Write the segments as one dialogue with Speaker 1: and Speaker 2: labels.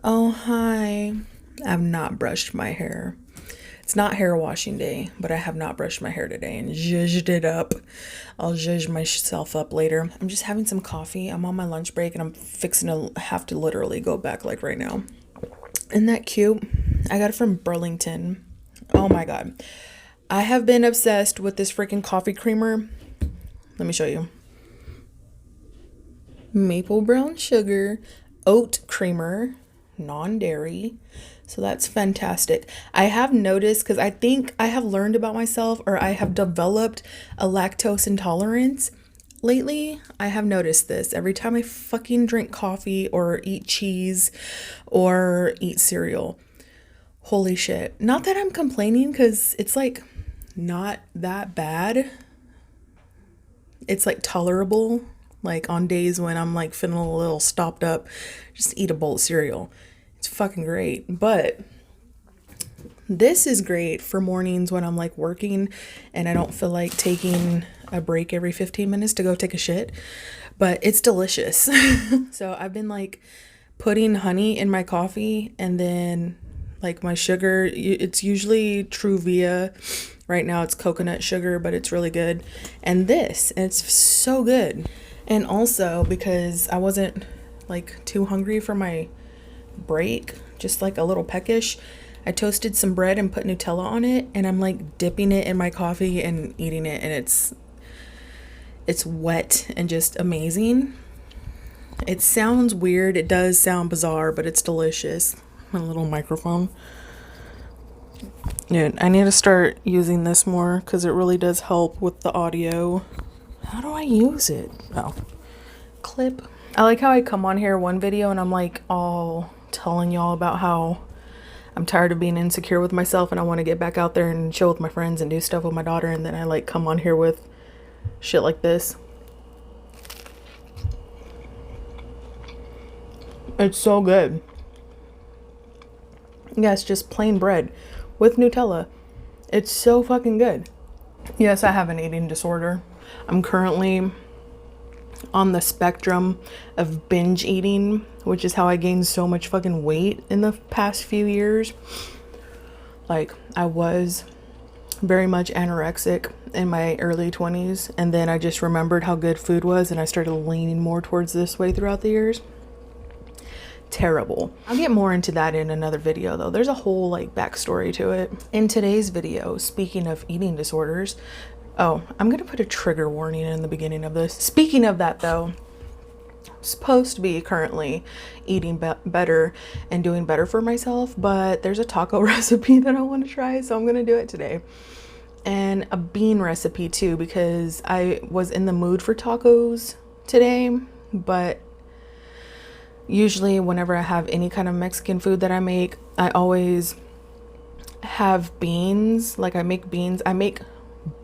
Speaker 1: Oh, hi. I've not brushed my hair. It's not hair washing day, but I have not brushed my hair today and zhuzhed it up. I'll zhuzh myself up later. I'm just having some coffee. I'm on my lunch break and I'm fixing to have to literally go back like right now. Isn't that cute? I got it from Burlington. Oh my god. I have been obsessed with this freaking coffee creamer. Let me show you. Maple brown sugar, oat creamer, non-dairy. So that's fantastic. I have noticed, because I think I have learned about myself, or I have developed a lactose intolerance lately. I have noticed this every time I fucking drink coffee or eat cheese or eat cereal. Holy shit. Not that I'm complaining, because it's like not that bad. It's like tolerable. Like on days when I'm like feeling a little stopped up, just eat a bowl of cereal. It's fucking great. But this is great for mornings when I'm like working and I don't feel like taking a break every 15 minutes to go take a shit. But it's delicious. So I've been like putting honey in my coffee, and then like my sugar, it's usually Truvia. Right now it's coconut sugar, but it's really good. And it's so good. And also because I wasn't like too hungry for my break, just like a little peckish, I toasted some bread and put Nutella on it, and I'm like dipping it in my coffee and eating it, and it's wet and just amazing. It sounds weird, it does sound bizarre, but it's delicious. My little microphone. Dude, I need to start using this more because it really does help with the audio. How do I use it? Oh, clip. I like how I come on here one video and I'm like all telling y'all about how I'm tired of being insecure with myself and I want to get back out there and chill with my friends and do stuff with my daughter, and then I like come on here with shit like this. It's so good. Yes, just plain bread with Nutella. It's so fucking good. Yes, I have an eating disorder. I'm currently on the spectrum of binge eating, which is how I gained so much fucking weight in the past few years. Like, I was very much anorexic in my early 20s, and then I just remembered how good food was and I started leaning more towards this way throughout the years. Terrible. I'll get more into that in another video though. There's a whole like backstory to it. In today's video, speaking of eating disorders, oh, I'm gonna put a trigger warning in the beginning of this. Speaking of that though, I'm supposed to be currently eating better and doing better for myself, but there's a taco recipe that I want to try, so I'm gonna do it today. And a bean recipe too, because I was in the mood for tacos today, but usually whenever I have any kind of Mexican food that I make, I always have beans. Like I make beans. I make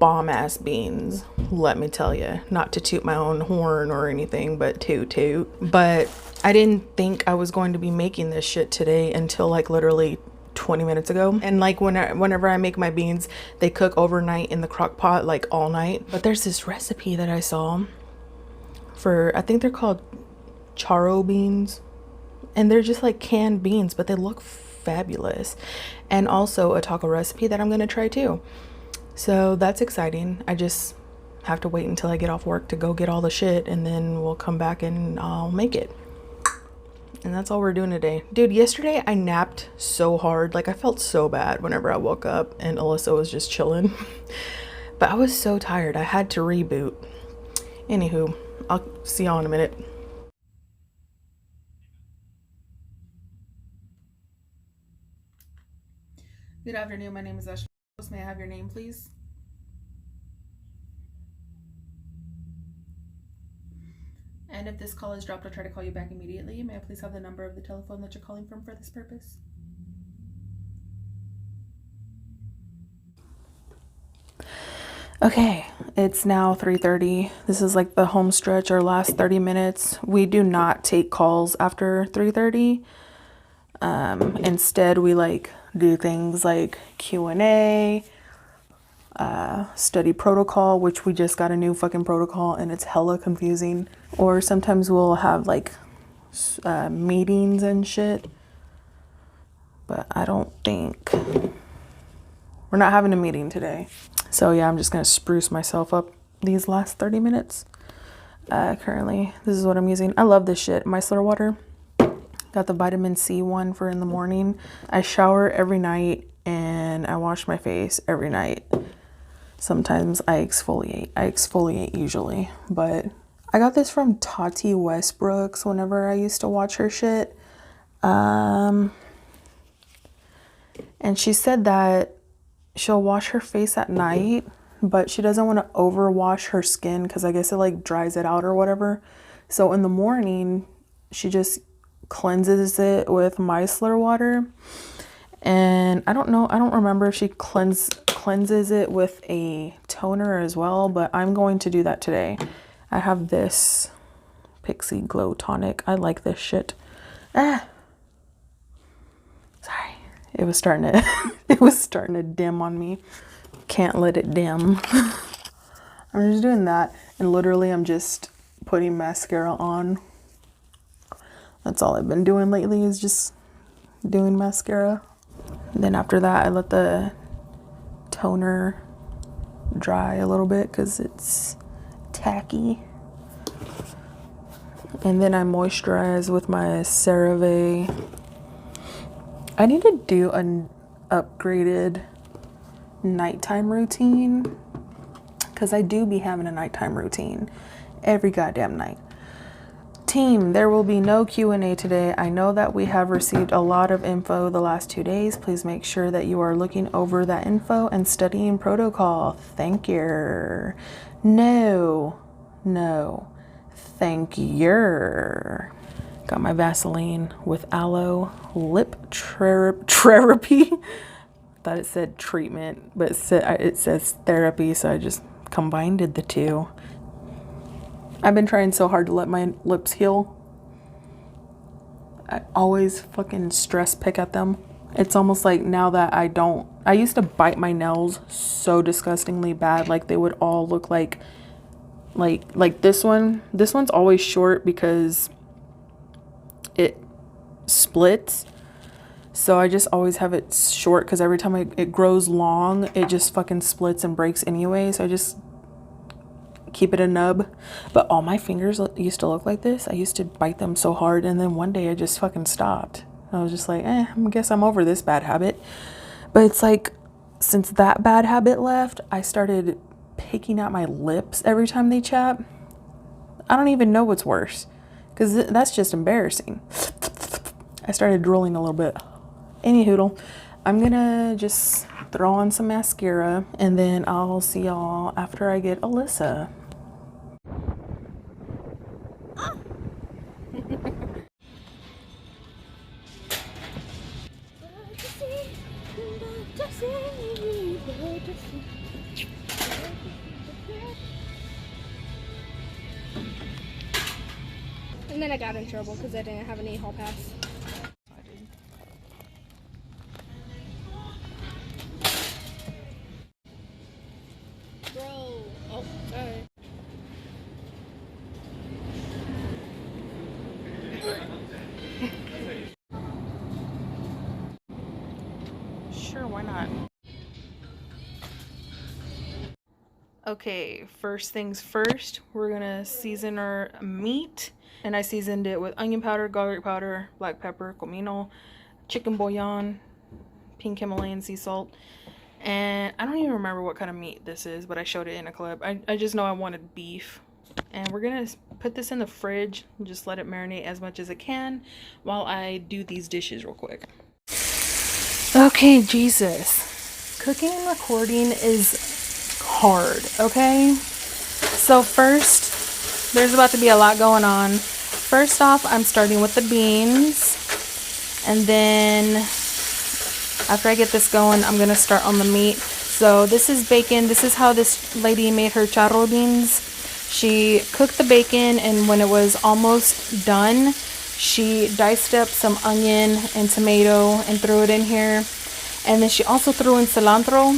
Speaker 1: bomb ass beans, let me tell you. Not to toot my own horn or anything, but toot toot. But I didn't think I was going to be making this shit today until like literally 20 minutes ago. And like whenever I make my beans, they cook overnight in the crock pot like all night. But there's this recipe that I saw for, I think they're called charo beans, and they're just like canned beans, but they look fabulous. And also a taco recipe that I'm gonna try too, so that's exciting. I just have to wait until I get off work to go get all the shit, and then we'll come back and I'll make it. And that's all we're doing today. Dude, yesterday I napped so hard. Like I felt so bad whenever I woke up and Alyssa was just chilling. But I was so tired, I had to reboot. Anywho, I'll see y'all in a minute. Good afternoon, my name is Ashley. May I have your name, please? And if this call is dropped, I'll try to call you back immediately. May I please have the number of the telephone that you're calling from for this purpose? Okay, it's now 3:30. This is like the home stretch, our last 30 minutes. We do not take calls after 3:30. Instead, we like do things like Q&A, study protocol, which we just got a new fucking protocol and it's hella confusing. Or sometimes we'll have like meetings and shit. but I don't think we're not having a meeting today. So yeah, I'm just gonna spruce myself up these last 30 minutes. Currently, this is what I'm using. I love this shit. Micellar water. Got the vitamin C one for in the morning. I shower every night and I wash my face every night. Sometimes I exfoliate. I exfoliate usually, but I got this from Tati Westbrook's whenever I used to watch her shit. And she said that she'll wash her face at night, but she doesn't want to overwash her skin because I guess it like dries it out or whatever. So in the morning, she just cleanses it with micellar water. And I don't know, I don't remember if she cleanses it with a toner as well, but I'm going to do that today. I have this Pixie Glow Tonic. I like this shit. Sorry. It was starting to dim on me. Can't let it dim. I'm just doing that, and literally I'm just putting mascara on. That's all I've been doing lately, is just doing mascara. And then after that, I let the toner dry a little bit because it's tacky. And then I moisturize with my CeraVe. I need to do an upgraded nighttime routine because I do be having a nighttime routine every goddamn night. Team, there will be no Q&A today. I know that we have received a lot of info the last 2 days. Please make sure that you are looking over that info and studying protocol. Thank you. No, thank you. Got my Vaseline with aloe lip therapy. Thought it said treatment, but it says therapy, so I just combined the two. I've been trying so hard to let my lips heal. I always fucking stress pick at them. It's almost like now that I used to bite my nails so disgustingly bad. Like they would all look like this one. This one's always short because it splits. So I just always have it short because every time it grows long, it just fucking splits and breaks anyway. So I just keep it a nub. But all my fingers used to look like this. I used to bite them so hard, and then one day I just fucking stopped. I was just like, I guess I'm over this bad habit. But it's like, since that bad habit left, I started picking at my lips every time they chap. I don't even know what's worse, because that's just embarrassing. I started drooling a little bit. Anyhoodle, I'm gonna just throw on some mascara, and then I'll see y'all after I get Alyssa.
Speaker 2: And then I got in trouble because I didn't have any hall pass. Bro, oh, sorry.
Speaker 1: Sure, why not? Okay, first things first, we're gonna season our meat. And I seasoned it with onion powder, garlic powder, black pepper, comino, chicken bouillon, pink Himalayan sea salt. And I don't even remember what kind of meat this is, but I showed it in a clip. I just know I wanted beef. And we're gonna put this in the fridge and just let it marinate as much as it can while I do these dishes real quick. Okay, Jesus. Cooking and recording is hard, okay? So first, there's about to be a lot going on. First off, I'm starting with the beans. And then after I get this going, I'm gonna start on the meat. So this is bacon. This is how this lady made her charro beans. She cooked the bacon, and when it was almost done, she diced up some onion and tomato and threw it in here. And then she also threw in cilantro.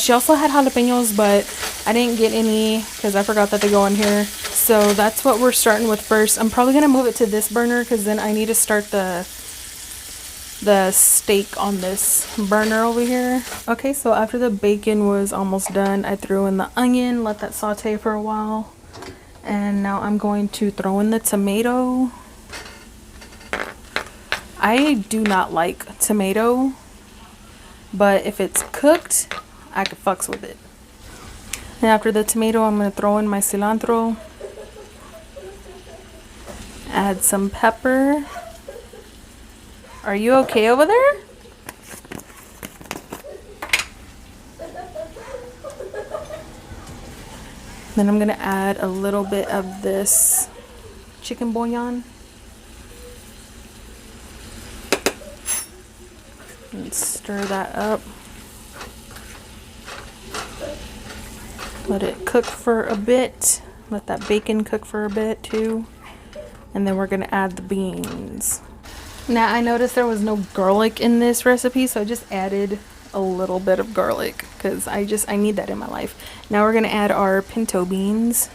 Speaker 1: She also had jalapenos, but I didn't get any because I forgot that they go in here. So that's what we're starting with first. I'm probably gonna move it to this burner because then I need to start the the steak on this burner over here. Okay, so after the bacon was almost done, I threw in the onion, let that saute for a while. And now I'm going to throw in the tomato. I do not like tomato, but if it's cooked, I could fucks with it. And after the tomato, I'm going to throw in my cilantro. Add some pepper. Are you okay over there? Then I'm going to add a little bit of this chicken bouillon. And stir that up. Let it cook for a bit. Let that bacon cook for a bit too. And then we're going to add the beans. Now I noticed there was no garlic in this recipe, so I just added a little bit of garlic because I need that in my life. Now we're going to add our pinto beans.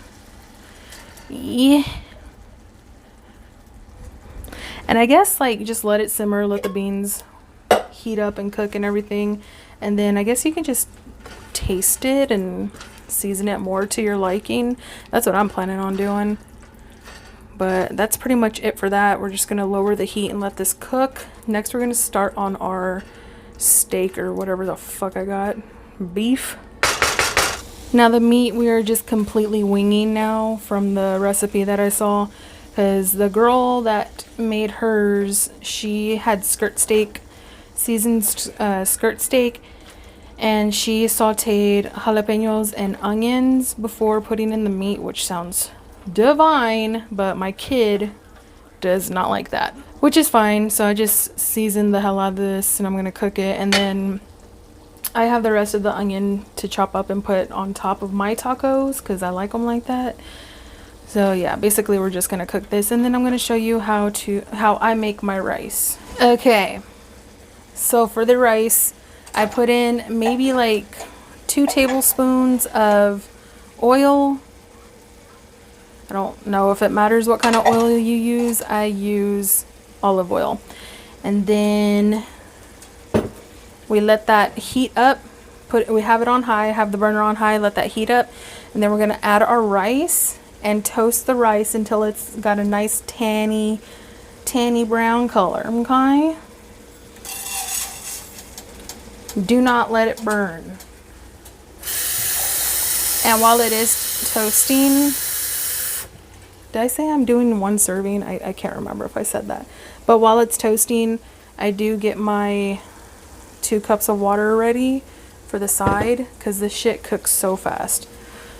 Speaker 1: Yeah. And I guess like just let it simmer, let the beans heat up and cook and everything. And then I guess you can just taste it and season it more to your liking. That's what I'm planning on doing. But that's pretty much it for that. We're just going to lower the heat and let this cook. Next we're going to start on our steak or whatever the fuck I got. Beef. Now the meat we are just completely winging now from the recipe that I saw. Because the girl that made hers, she had skirt steak, seasoned skirt steak. And she sauteed jalapenos and onions before putting in the meat, which sounds divine, but my kid does not like that, which is fine. So I just seasoned the hell out of this and I'm gonna cook it, and then I have the rest of the onion to chop up and put on top of my tacos because I like them like that. So yeah, basically we're just gonna cook this, and then I'm gonna show you how I make my rice. Okay, so for the rice I put in maybe like 2 tablespoons of oil. I don't know if it matters what kind of oil you use. I use olive oil. And then we let that heat up. We have it on high, have the burner on high, let that heat up. And then we're gonna add our rice and toast the rice until it's got a nice tanny brown color, okay? Do not let it burn. And while it is toasting, did I say I'm doing 1 serving? I can't remember if I said that. But while it's toasting, I do get my 2 cups of water ready for the side because this shit cooks so fast.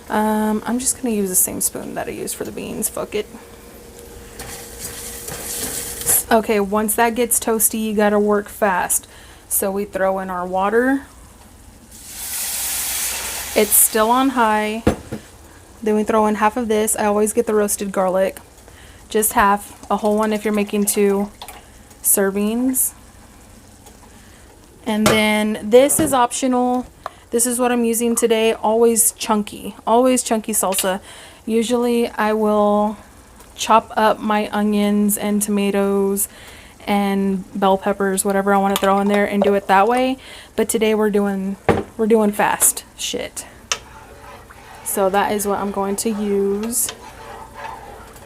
Speaker 1: I'm just going to use the same spoon that I used for the beans. Fuck it. Okay, once that gets toasty, you got to work fast. So we throw in our water. It's still on high. Then we throw in half of this. I always get the roasted garlic. Just half. A whole one if you're making 2 servings. And then this is optional. This is what I'm using today. Always chunky salsa. Usually I will chop up my onions and tomatoes and bell peppers, whatever I want to throw in there, and do it that way. But today we're doing fast shit. So that is what I'm going to use.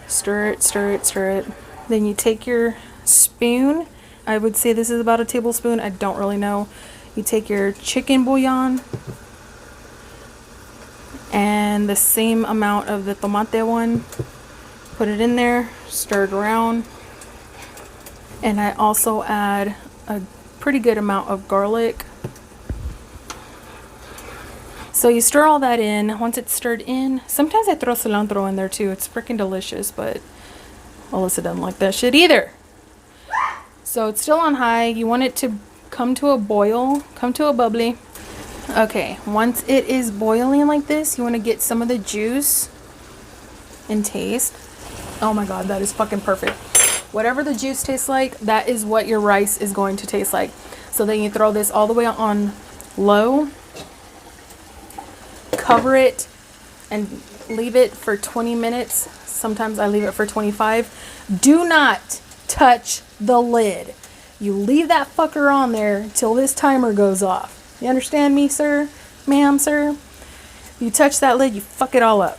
Speaker 1: Stir it, stir it, stir it. Then you take your spoon. I would say this is about a tablespoon. I don't really know. You take your chicken bouillon and the same amount of the tomate one. Put it in there, stir it around. And I also add a pretty good amount of garlic. So you stir all that in. Once it's stirred in, sometimes I throw cilantro in there too. It's freaking delicious, but Alyssa doesn't like that shit either. So it's still on high. You want it to come to a boil, come to a bubbly. Okay, once it is boiling like this, you want to get some of the juice and taste. Oh my god, that is fucking perfect. Whatever the juice tastes like, that is what your rice is going to taste like. So then you throw this all the way on low, cover it, and leave it for 20 minutes. Sometimes I leave it for 25. Do not touch the lid. You leave that fucker on there till this timer goes off. You understand me, sir? Ma'am, sir? You touch that lid, you fuck it all up.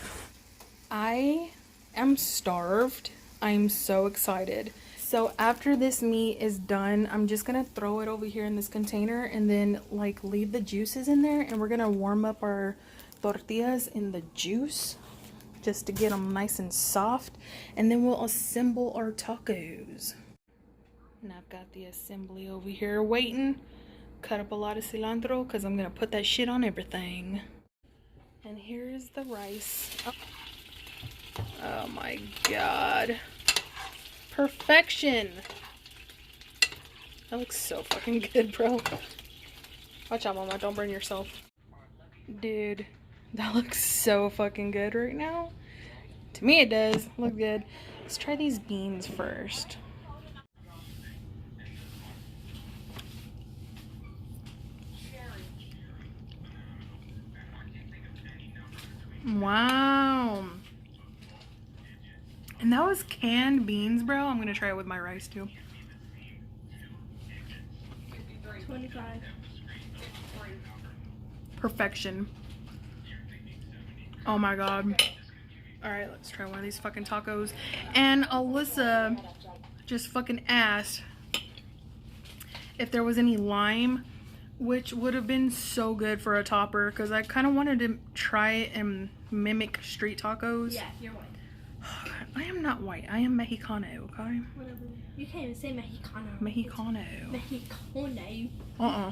Speaker 1: I am starved. I'm so excited. So after this meat is done, I'm just gonna throw it over here in this container and then like leave the juices in there, and we're gonna warm up our tortillas in the juice just to get them nice and soft, and then we'll assemble our tacos. And I've got the assembly over here waiting. Cut up a lot of cilantro because I'm gonna put that shit on everything. And here's the rice. Oh my god. Perfection. That looks so fucking good, bro. Watch out, mama, don't burn yourself. Dude, that looks so fucking good right now. To me it does look good. Let's try these beans first. Wow. And that was canned beans, bro. I'm gonna try it with my rice too.
Speaker 2: 25.
Speaker 1: Perfection. Oh my god. Alright, let's try one of these fucking tacos. And Alyssa just fucking asked if there was any lime, which would have been so good for a topper, because I kind of wanted to try it and mimic street tacos.
Speaker 2: Yeah, you're white.
Speaker 1: I am not white. I am Mexicano, okay?
Speaker 2: Whatever. You can't even say Mexicano.
Speaker 1: Mexicano.
Speaker 2: Mexicano.
Speaker 1: Uh-uh.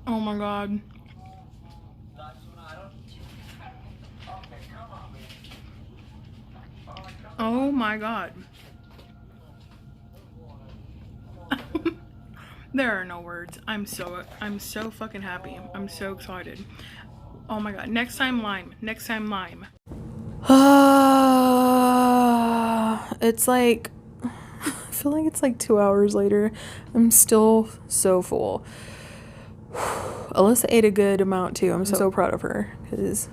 Speaker 1: Oh my god. Oh my god. There are no words. I'm so fucking happy. I'm so excited. Oh my god. Next time lime. Next time lime. It's like, I feel like it's like 2 hours later. I'm still so full. Alyssa ate a good amount too. I'm so proud of her because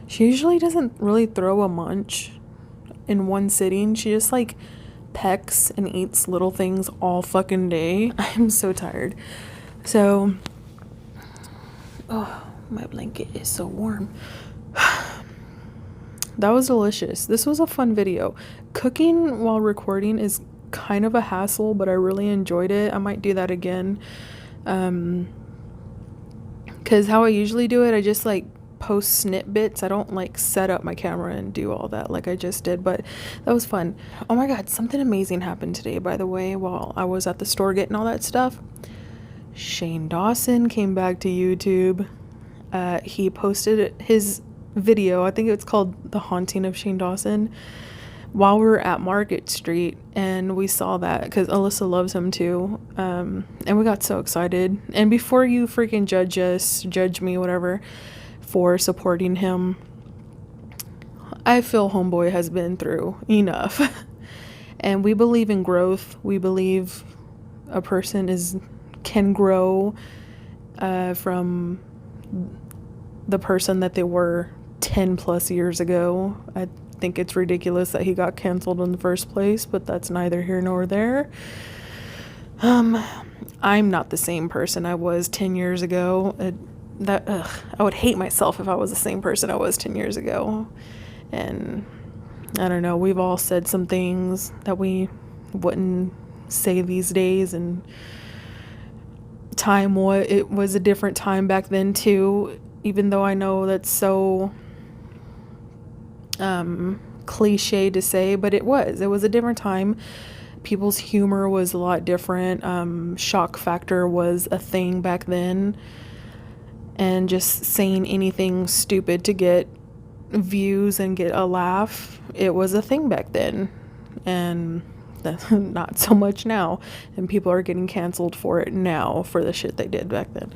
Speaker 1: she usually doesn't really throw a munch in one sitting. She just like pecks and eats little things all fucking day. I'm so tired. So, oh, my blanket is so warm. That was delicious. This was a fun video. Cooking while recording is kind of a hassle, but I really enjoyed it. I might do that again. Because how I usually do it, I just like post snippets. I don't like set up my camera and do all that like I just did, but that was fun. Oh my god, something amazing happened today, by the way, while I was at the store getting all that stuff. Shane Dawson came back to YouTube. He posted his video, I think it's called The Haunting of Shane Dawson, while we were at Market Street, and we saw that because Alyssa loves him too, and we got so excited. And before you freaking judge me, whatever, for supporting him, I feel homeboy has been through enough. And we believe in growth. We believe a person can grow from the person that they were 10 plus years ago. I think it's ridiculous that he got canceled in the first place, but that's neither here nor there. I'm not the same person I was 10 years ago. I would hate myself if I was the same person I was 10 years ago. And I don't know, we've all said some things that we wouldn't say these days, and it was a different time back then too, even though I know that's so cliche to say, but it was a different time. People's humor was a lot different. Shock factor was a thing back then, and just saying anything stupid to get views and get a laugh, it was a thing back then, and that's not so much now, and people are getting canceled for it now for the shit they did back then.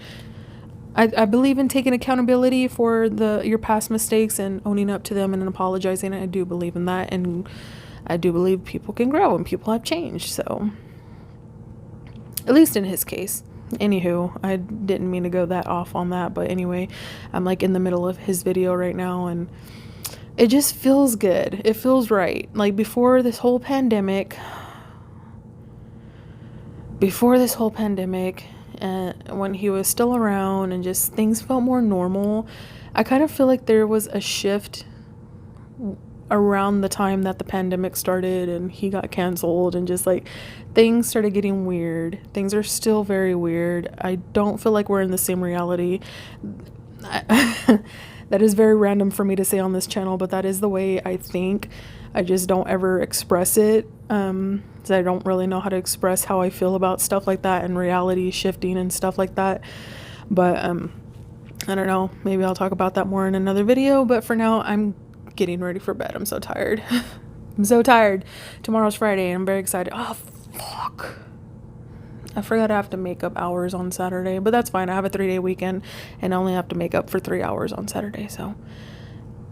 Speaker 1: I believe in taking accountability for your past mistakes and owning up to them and apologizing. I do believe in that, and I do believe people can grow and people have changed. So, at least in his case. Anywho, I didn't mean to go that off on that, but anyway, I'm like in the middle of his video right now, and it just feels good. It feels right. Like before this whole pandemic, when he was still around and just things felt more normal, I kind of feel like there was a shift around the time that the pandemic started and he got canceled, and just like things started getting weird. Things are still very weird. I don't feel like we're in the same reality. That is very random for me to say on this channel, but that is the way I think. I just don't ever express it. I don't really know how to express how I feel about stuff like that and reality shifting and stuff like that. But I don't know. Maybe I'll talk about that more in another video. But for now, I'm getting ready for bed. I'm so tired. I'm so tired. Tomorrow's Friday and I'm very excited. Oh, fuck. I forgot I have to make up hours on Saturday, but that's fine. I have a 3-day weekend and I only have to make up for 3 hours on Saturday. So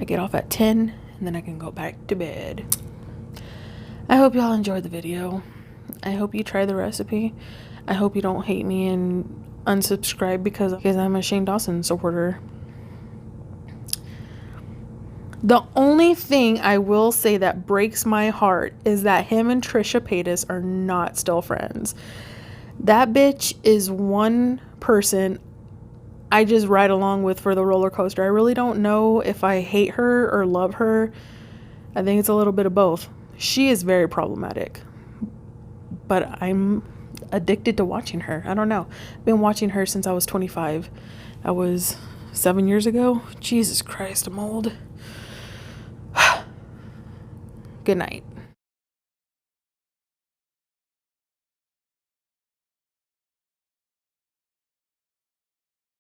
Speaker 1: I get off at 10 and then I can go back to bed. I hope y'all enjoyed the video. I hope you try the recipe. I hope you don't hate me and unsubscribe because I'm a Shane Dawson supporter. The only thing I will say that breaks my heart is that him and Trisha Paytas are not still friends. That bitch is one person I just ride along with for the roller coaster. I really don't know if I hate her or love her. I think it's a little bit of both. She is very problematic, but I'm addicted to watching her. I don't know. I've been watching her since I was 25. That was 7 years ago. Jesus Christ, I'm old. Good night.